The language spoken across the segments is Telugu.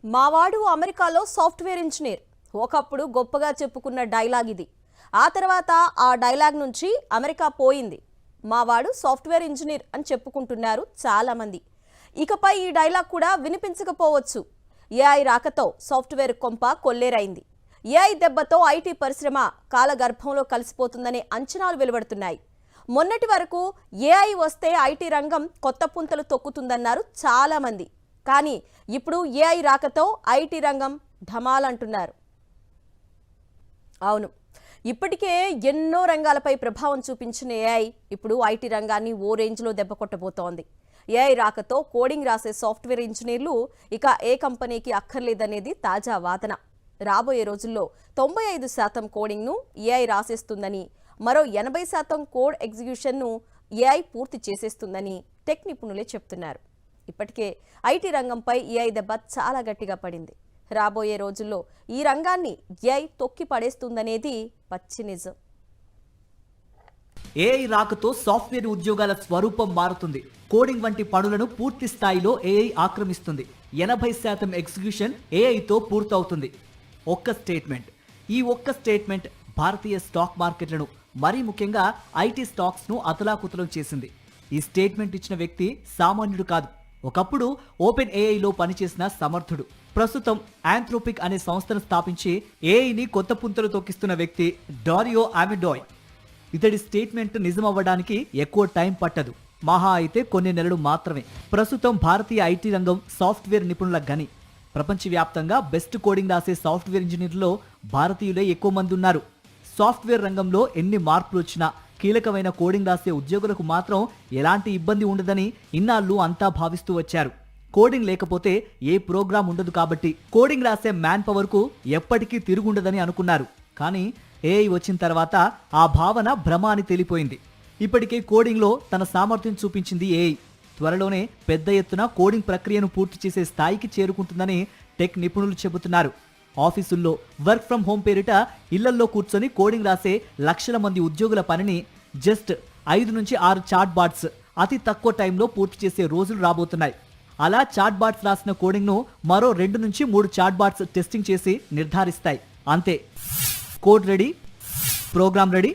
మావాడు అమెరికాలో సాఫ్ట్వేర్ ఇంజనీర్. ఒకప్పుడు గొప్పగా చెప్పుకున్న డైలాగ్ ఇది. ఆ తర్వాత ఆ డైలాగ్ నుంచి అమెరికా పోయింది. మావాడు సాఫ్ట్వేర్ ఇంజనీర్ అని చెప్పుకుంటున్నారు చాలామంది. ఇకపై ఈ డైలాగ్ కూడా వినిపించకపోవచ్చు. ఏఐ రాకతో సాఫ్ట్వేర్ కొంప కొల్లేరైంది. ఏఐ దెబ్బతో ఐటీ పరిశ్రమ కాలగర్భంలో కలిసిపోతుందనే అంచనాలు వెలువడుతున్నాయి. మొన్నటి వరకు ఏఐ వస్తే ఐటీ రంగం కొత్త పుంతలు తొక్కుతుందన్నారు చాలామంది. కానీ ఇప్పుడు ఏఐ రాకతో ఐటీ రంగం ఢమాలంటున్నారు. అవును, ఇప్పటికే ఎన్నో రంగాలపై ప్రభావం చూపించిన ఏఐ ఇప్పుడు ఐటీ రంగాన్ని ఓ రేంజ్లో దెబ్బ కొట్టబోతోంది. ఏఐ రాకతో కోడింగ్ రాసే సాఫ్ట్వేర్ ఇంజనీర్లు ఇక ఏ కంపెనీకి అక్కర్లేదనేది తాజా వాదన. రాబోయే రోజుల్లో 95% కోడింగ్ను ఏఐ రాసేస్తుందని, మరో 80% కోడ్ ఎగ్జిక్యూషన్ను ఏఐ పూర్తి చేసేస్తుందని టెక్ నిపుణులే చెప్తున్నారు. ఇప్పటికే ఐటీ రంగంపై ఏఐ దెబ్బ చాలా గట్టిగా పడింది. రాబోయే రోజుల్లో ఈ రంగాన్ని ఏఐ తొక్కి పడేస్తుందనేది పచ్చి నిజం. ఏఐ రాకతో సాఫ్ట్వేర్ ఉద్యోగాల స్వరూపం మారుతుంది. కోడింగ్ వంటి పనులను పూర్తి స్థాయిలో ఏఐ ఆక్రమిస్తుంది. 80% ఎగ్జిక్యూషన్ ఏఐతో పూర్తవుతుంది. ఈ ఒక్క స్టేట్మెంట్ భారతీయ స్టాక్ మార్కెట్లను, మరీ ముఖ్యంగా ఐటీ స్టాక్స్ను అతలాకుతలం చేసింది. ఈ స్టేట్మెంట్ ఇచ్చిన వ్యక్తి సామాన్యుడు కాదు. ఒకప్పుడు ఓపెన్ ఏఐలో పనిచేసిన సమర్థుడు, ప్రస్తుతం ఆంథ్రోపిక్ అనే సంస్థను స్థాపించి ఏఐని కొత్త పుంతలు తొక్కిస్తున్న వ్యక్తి డారియో అమిడోయ్. ఇతడి స్టేట్మెంట్ నిజమవ్వడానికి ఎక్కువ టైం పట్టదు, మహా అయితే కొన్ని నెలలు మాత్రమే. ప్రస్తుతం భారతీయ ఐటీ రంగం సాఫ్ట్వేర్ నిపుణుల గని. ప్రపంచవ్యాప్తంగా బెస్ట్ కోడింగ్ రాసే సాఫ్ట్వేర్ ఇంజనీర్లలో భారతీయులే ఎక్కువ మంది ఉన్నారు. సాఫ్ట్వేర్ రంగంలో ఎన్ని మార్పులు వచ్చినా కీలకమైన కోడింగ్ రాసే ఉద్యోగులకు మాత్రం ఎలాంటి ఇబ్బంది ఉండదని ఇన్నాళ్ళు అంతా భావిస్తూ వచ్చారు. కోడింగ్ లేకపోతే ఏ ప్రోగ్రామ్ ఉండదు కాబట్టి కోడింగ్ రాసే మ్యాన్ పవర్కు ఎప్పటికీ తిరుగుండదని అనుకున్నారు. కానీ ఏఐ వచ్చిన తర్వాత ఆ భావన భ్రమ అని తేలిపోయింది. ఇప్పటికే కోడింగ్లో తన సామర్థ్యం చూపించింది ఏఐ. త్వరలోనే పెద్ద ఎత్తున కోడింగ్ ప్రక్రియను పూర్తి చేసే స్థాయికి చేరుకుంటుందని టెక్ నిపుణులు చెబుతున్నారు. ఆఫీసుల్లో వర్క్ ఫ్రం హోం పేరిట ఇళ్లల్లో కూర్చొని కోడింగ్ రాసే లక్షల మంది ఉద్యోగుల పనిని జస్ట్ 5 నుంచి 6 చాట్ బాట్స్ అతి తక్కువ టైంలో పూర్తి చేసే రోజులు రాబోతున్నాయి. అలా చాట్ బాట్స్ రాసిన కోడింగ్ను మరో 2 నుంచి 3 చాట్ బాట్స్ టెస్టింగ్ చేసి నిర్ధారిస్తాయి. అంతే, code ready, programme ready,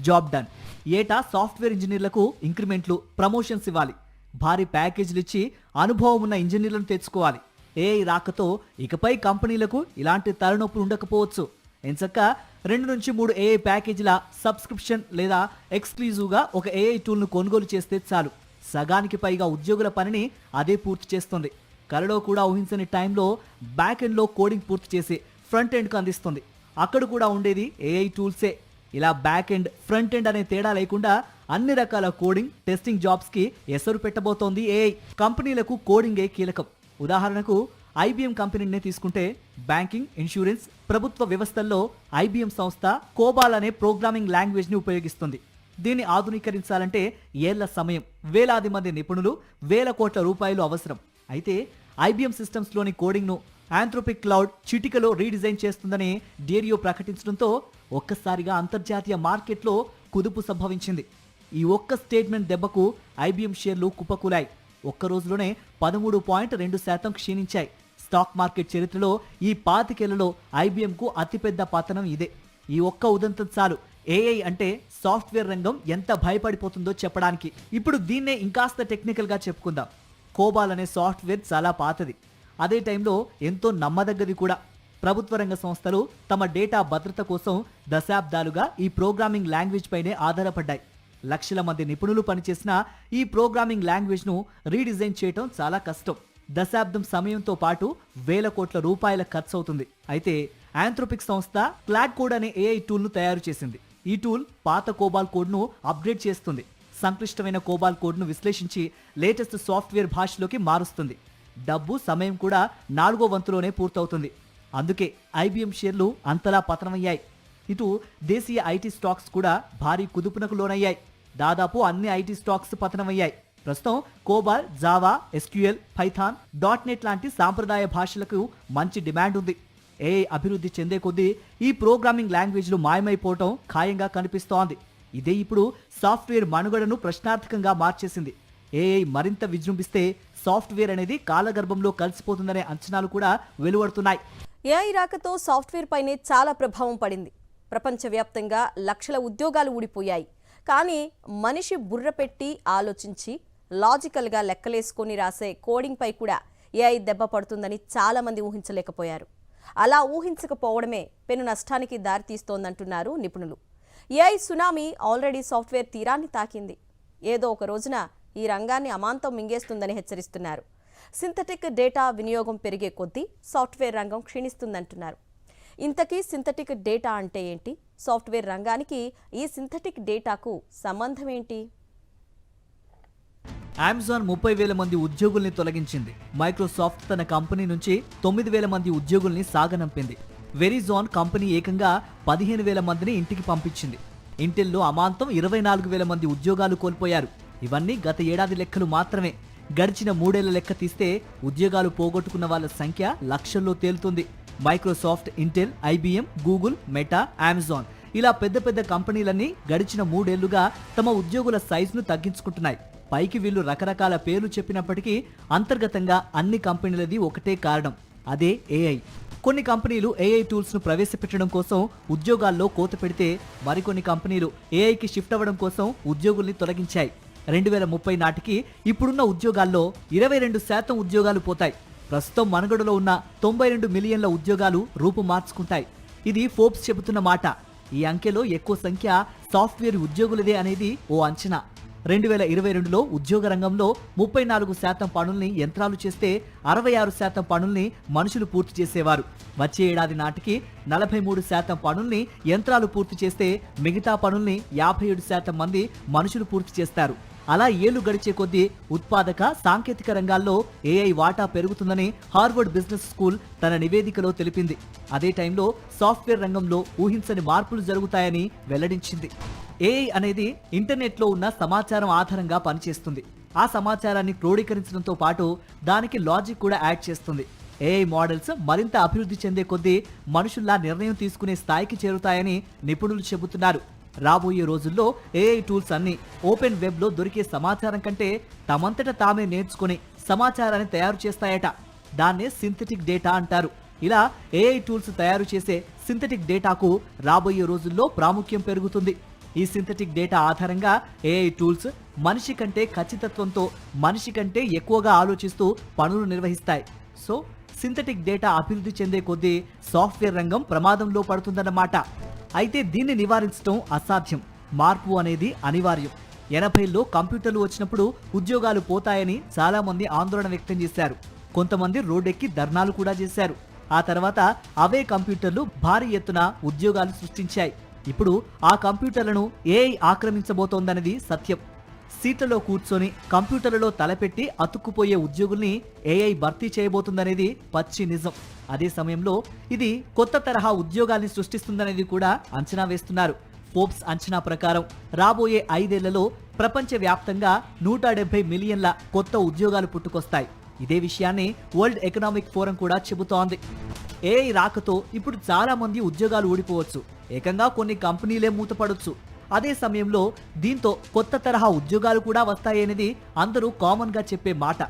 job done. ఏటా సాఫ్ట్వేర్ ఇంజనీర్లకు ఇంక్రిమెంట్లు, ప్రమోషన్స్ ఇవ్వాలి. భారీ ప్యాకేజీలు ఇచ్చి అనుభవం ఉన్న ఇంజనీర్లను తెచ్చుకోవాలి. ఏఐ రాకతో ఇకపై కంపెనీలకు ఇలాంటి తలనొప్పులు ఉండకపోవచ్చు. ఎంచక్క 2 నుంచి 3 ఏఐ ప్యాకేజీల సబ్స్క్రిప్షన్ లేదా ఎక్స్క్లూజివ్గా ఒక ఏఐ టూల్ను కొనుగోలు చేస్తే చాలు, సగానికి పైగా ఉద్యోగుల పనిని అదే పూర్తి చేస్తుంది. కలలో కూడా ఊహించని టైంలో బ్యాక్ ఎండ్లో కోడింగ్ పూర్తి చేసి ఫ్రంట్ ఎండ్కు అందిస్తుంది. అక్కడ కూడా ఉండేది ఏఐ టూల్సే. ఇలా బ్యాక్ ఎండ్, ఫ్రంట్ ఎండ్ అనే తేడా లేకుండా అన్ని రకాల కోడింగ్, టెస్టింగ్ జాబ్స్కి ఎసరు పెట్టబోతోంది ఏఐ. కంపెనీలకు కోడింగే కీలకం. ఉదాహరణకు ఐబీఎం కంపెనీనే తీసుకుంటే బ్యాంకింగ్, ఇన్సూరెన్స్, ప్రభుత్వ వ్యవస్థల్లో ఐబీఎం సంస్థ కోబాల్ అనే ప్రోగ్రామింగ్ లాంగ్వేజ్ని ఉపయోగిస్తుంది. దీన్ని ఆధునీకరించాలంటే ఏళ్ల సమయం, వేలాది మంది నిపుణులు, వేల కోట్ల రూపాయలు అవసరం. అయితే ఐబీఎం సిస్టమ్స్లోని కోడింగ్ను ఆంథ్రోపిక్ క్లౌడ్ చిటికలో రీడిజైన్ చేస్తుందని డేరియో ప్రకటించడంతో ఒక్కసారిగా అంతర్జాతీయ మార్కెట్లో కుదుపు సంభవించింది. ఈ ఒక్క స్టేట్మెంట్ దెబ్బకు ఐబీఎం షేర్లు కుప్పకూలాయి. ఒక్క రోజులోనే 13.2% క్షీణించాయి. స్టాక్ మార్కెట్ చరిత్రలో ఈ 25 ఏళ్లలో ఐబీఎంకు అతిపెద్ద పతనం ఇదే. ఈ ఒక్క ఉదంతం చాలు ఏఐ అంటే సాఫ్ట్వేర్ రంగం ఎంత భయపడిపోతుందో చెప్పడానికి. ఇప్పుడు దీన్నే ఇంకాస్త టెక్నికల్గా చెప్పుకుందాం. కోబాల్ అనే సాఫ్ట్వేర్ చాలా పాతది, అదే టైంలో ఎంతో నమ్మదగ్గది కూడా. ప్రభుత్వ రంగ సంస్థలు తమ డేటా భద్రత కోసం దశాబ్దాలుగా ఈ ప్రోగ్రామింగ్ లాంగ్వేజ్ పైనే ఆధారపడ్డాయి. లక్షల మంది నిపుణులు పనిచేసిన ఈ ప్రోగ్రామింగ్ లాంగ్వేజ్ను రీడిజైన్ చేయటం చాలా కష్టం. దశాబ్దం సమయంతో పాటు వేల కోట్ల రూపాయల ఖర్చు అవుతుంది. అయితే ఆంథ్రోపిక్ సంస్థ క్లాడ్ కోడ్ అనే ఏఐ టూల్ను తయారు చేసింది. ఈ టూల్ పాత కోబాల్ కోడ్ను అప్గ్రేడ్ చేస్తుంది. సంక్లిష్టమైన కోబాల్ కోడ్ను విశ్లేషించి లేటెస్ట్ సాఫ్ట్వేర్ భాషలోకి మారుస్తుంది. డబ్బు, సమయం కూడా 4వ వంతులోనే పూర్తవుతుంది. అందుకే ఐబీఎం షేర్లు అంతలా పతనమయ్యాయి. ఇటు దేశీయ ఐటీ స్టాక్స్ కూడా భారీ కుదుపునకు లోనయ్యాయి. దాదాపు అన్ని ఐటీ స్టాక్స్ పతనమయ్యాయి. ప్రస్తుతం COBOL, Java, SQL, Python, .NET లాంటి సాంప్రదాయ భాషలకు మంచి డిమాండ్ ఉంది. ఏఐ అభివృద్ధి చెందే కొద్దీ ఈ ప్రోగ్రామింగ్ లాంగ్వేజ్లు మాయమైపోవటం ఖాయంగా కనిపిస్తోంది. ఇదే ఇప్పుడు సాఫ్ట్వేర్ మనుగడను ప్రశ్నార్థకంగా మార్చేసింది. ఏఐ మరింత విజృంభిస్తే సాఫ్ట్వేర్ అనేది కాలగర్భంలో కలిసిపోతుందనే అంచనాలు కూడా వెలువడుతున్నాయి. ఏఐ రాకతో సాఫ్ట్వేర్ పైనే చాలా ప్రభావం పడింది. ప్రపంచవ్యాప్తంగా లక్షల ఉద్యోగాలు ఊడిపోయాయి. కానీ మనిషి బుర్ర పెట్టి ఆలోచించి లాజికల్గా లెక్కలేసుకొని రాసే కోడింగ్ పై కూడా ఏఐ దెబ్బ పడుతుందని చాలా మంది ఊహించలేకపోయారు. అలా ఊహించకపోవడమే పెను నష్టానికి దారితీస్తోందంటున్నారు నిపుణులు. ఏఐ సునామీ ఆల్రెడీ సాఫ్ట్వేర్ తీరాన్ని తాకింది. ఏదో ఒక రోజున ఈ రంగాన్ని అమాంతం మింగేస్తుందని హెచ్చరిస్తున్నారు. సింథటిక్ డేటా వినియోగం పెరిగే కొద్దీ సాఫ్ట్వేర్ రంగం క్షీణిస్తుందంటున్నారు. ఇంతకీ సింథటిక్ డేటా అంటే ఏంటి? సాఫ్ట్వేర్ రంగానికి ఈ సింథటిక్ డేటాకు సంబంధం ఏంటి? అమెజాన్ 30,000 మంది ఉద్యోగుల్ని తొలగించింది. మైక్రోసాఫ్ట్ తన కంపెనీ నుంచి 9,000 మంది ఉద్యోగుల్ని సాగనంపింది. వెరిజాన్ కంపెనీ ఏకంగా 15,000 మందిని ఇంటికి పంపించింది. ఇంటెల్లో అమాంతం 24,000 మంది ఉద్యోగాలు కోల్పోయారు. ఇవన్నీ గత ఏడాది లెక్కలు మాత్రమే. గడిచిన 3 ఏళ్ల లెక్క తీస్తే ఉద్యోగాలు పోగొట్టుకున్న వాళ్ళ సంఖ్య లక్షల్లో తేలుతుంది. Microsoft, Intel, IBM, Google, meta, Amazon ఇలా పెద్ద పెద్ద కంపెనీలన్నీ గడిచిన 3 ఏళ్లుగా తమ ఉద్యోగుల సైజును తగ్గించుకుంటున్నాయి. పైకి వీళ్ళు రకరకాల పేర్లు చెప్పినప్పటికీ అంతర్గతంగా అన్ని కంపెనీలది ఒకటే కారణం, అదే ఏఐ. కొన్ని కంపెనీలు ఏఐ టూల్స్ ను ప్రవేశపెట్టడం కోసం ఉద్యోగాల్లో కోత పెడితే మరికొన్ని కంపెనీలు ఏఐకి షిఫ్ట్ అవ్వడం కోసం ఉద్యోగుల్ని తొలగించాయి. 2030 నాటికి ఇప్పుడున్న ఉద్యోగాల్లో 22% ఉద్యోగాలు పోతాయి. ప్రస్తుతం మనుగడలో ఉన్న 92 మిలియన్ల ఉద్యోగాలు రూపు మార్చుకుంటాయి. ఇది ఫోర్బ్స్ చెబుతున్న మాట. ఈ అంకెలో ఎక్కువ సంఖ్య సాఫ్ట్వేర్ ఉద్యోగులదే అనేది ఓ అంచనా. 2022లో ఉద్యోగ రంగంలో 34% పనుల్ని యంత్రాలు చేస్తే 66% పనుల్ని మనుషులు పూర్తి చేసేవారు. వచ్చే ఏడాది నాటికి 43% పనుల్ని యంత్రాలు పూర్తి చేస్తే మిగతా పనుల్ని 57% మంది మనుషులు పూర్తి చేస్తారు. అలా ఏళ్లు గడిచే కొద్దీ ఉత్పాదక, సాంకేతిక రంగాల్లో ఏఐ వాటా పెరుగుతుందని హార్వర్డ్ బిజినెస్ స్కూల్ తన నివేదికలో తెలిపింది. అదే టైంలో సాఫ్ట్వేర్ రంగంలో ఊహించని మార్పులు జరుగుతాయని వెల్లడించింది. ఏఐ అనేది ఇంటర్నెట్లో ఉన్న సమాచారం ఆధారంగా పనిచేస్తుంది. ఆ సమాచారాన్ని క్రోడీకరించడంతో పాటు దానికి లాజిక్ కూడా యాడ్ చేస్తుంది. ఏఐ మోడల్స్ మరింత అభివృద్ధి చెందే కొద్దీ మనుషుల్లా నిర్ణయం తీసుకునే స్థాయికి చేరుతాయని నిపుణులు చెబుతున్నారు. రాబోయే రోజుల్లో ఏఐ టూల్స్ అన్ని ఓపెన్ వెబ్లో దొరికే సమాచారం కంటే తమంతట తామే నేర్చుకుని సమాచారాన్ని తయారు చేస్తాయట. దాన్నే సింథటిక్ డేటా అంటారు. ఇలా ఏఐ టూల్స్ తయారు చేసే సింథటిక్ డేటాకు రాబోయే రోజుల్లో ప్రాముఖ్యం పెరుగుతుంది. ఈ సింథటిక్ డేటా ఆధారంగా ఏఐ టూల్స్ మనిషి కంటే ఖచ్చితత్వంతో, మనిషి కంటే ఎక్కువగా ఆలోచిస్తూ పనులు నిర్వహిస్తాయి. సో సింథటిక్ డేటా అభివృద్ధి చెందే కొద్దీ సాఫ్ట్వేర్ రంగం ప్రమాదంలో పడుతుందన్నమాట. అయితే దీన్ని నివారించడం అసాధ్యం. మార్పు అనేది అనివార్యం. 80లో కంప్యూటర్లు వచ్చినప్పుడు ఉద్యోగాలు పోతాయని చాలా మంది ఆందోళన వ్యక్తం చేశారు. కొంతమంది రోడ్డెక్కి ధర్నాలు కూడా చేశారు. ఆ తర్వాత అవే కంప్యూటర్లు భారీ ఎత్తున ఉద్యోగాలు సృష్టించాయి. ఇప్పుడు ఆ కంప్యూటర్లను ఏఐ ఆక్రమించబోతోందనేది సత్యం. సీట్లలో కూర్చొని కంప్యూటర్లలో తలపెట్టి అతుక్కుపోయే ఉద్యోగుల్ని ఏఐ భర్తీ చేయబోతుందనేది పచ్చి నిజం. అదే సమయంలో ఇది కొత్త తరహా ఉద్యోగాల్ని సృష్టిస్తుందనేది కూడా అంచనా వేస్తున్నారు. ఫోర్బ్స్ అంచనా ప్రకారం రాబోయే 5 ఏళ్లలో ప్రపంచవ్యాప్తంగా 170 మిలియన్ల కొత్త ఉద్యోగాలు పుట్టుకొస్తాయి. ఇదే విషయాన్ని వరల్డ్ ఎకనామిక్ ఫోరం కూడా చెబుతోంది. ఏఐ రాకతో ఇప్పుడు చాలా మంది ఉద్యోగాలు ఊడిపోవచ్చు. ఏకంగా కొన్ని కంపెనీలే మూతపడొచ్చు. అదే సమయంలో దీంతో కొత్త తరహా ఉద్యోగాలు కూడా వస్తాయనేది అందరూ కామన్ గా చెప్పే మాట.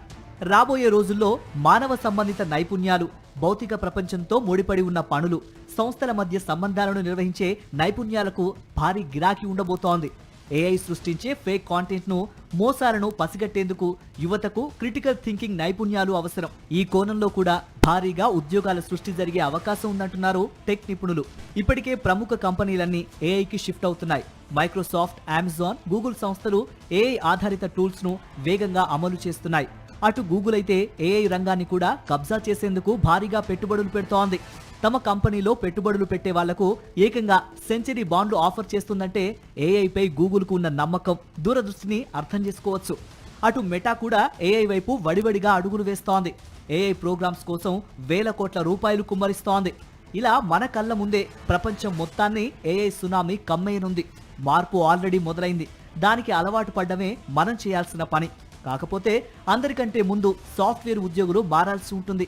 రాబోయే రోజుల్లో మానవ సంబంధిత నైపుణ్యాలు, భౌతిక ప్రపంచంతో ముడిపడి ఉన్న పనులు, సంస్థల మధ్య సంబంధాలను నిర్వహించే నైపుణ్యాలకు భారీ గిరాకీ ఉండబోతోంది. ఏఐ సృష్టించే ఫేక్ కాంటెంట్ ను, మోసాలను పసిగట్టేందుకు యువతకు క్రిటికల్ థింకింగ్ నైపుణ్యాలు అవసరం. ఈ కోణంలో కూడా భారీగా ఉద్యోగాల సృష్టి జరిగే అవకాశం ఉందంటున్నారు టెక్ నిపుణులు. ఇప్పటికే ప్రముఖ కంపెనీలన్నీ ఏఐకి షిఫ్ట్ అవుతున్నాయి. మైక్రోసాఫ్ట్, అమెజాన్, గూగుల్ సంస్థలు ఏఐ ఆధారిత టూల్స్ ను వేగంగా అమలు చేస్తున్నాయి. అటు గూగుల్ అయితే ఏఐ రంగాన్ని కూడా కబ్జా చేసేందుకు భారీగా పెట్టుబడులు పెడుతోంది. తమ కంపెనీలో పెట్టుబడులు పెట్టే వాళ్లకు ఏకంగా సెంచరీ బాండ్లు ఆఫర్ చేస్తుందంటే ఏఐపై గూగుల్కు ఉన్న నమ్మకం, దూరదృష్టిని అర్థం చేసుకోవచ్చు. అటు మెటా కూడా ఏఐ వైపు వడివడిగా అడుగులు వేస్తోంది. ఏఐ ప్రోగ్రామ్స్ కోసం వేల కోట్ల రూపాయలు కుమ్మరిస్తోంది. ఇలా మన కళ్ళ ముందే ప్రపంచం మొత్తాన్ని ఏఐ సునామీ కమ్మేయనుంది. మార్పు ఆల్రెడీ మొదలైంది. దానికి అలవాటు పడ్డమే మనం చేయాల్సిన పని. కాకపోతే అందరికంటే ముందు సాఫ్ట్వేర్ ఉద్యోగులు మారాల్సి ఉంటుంది.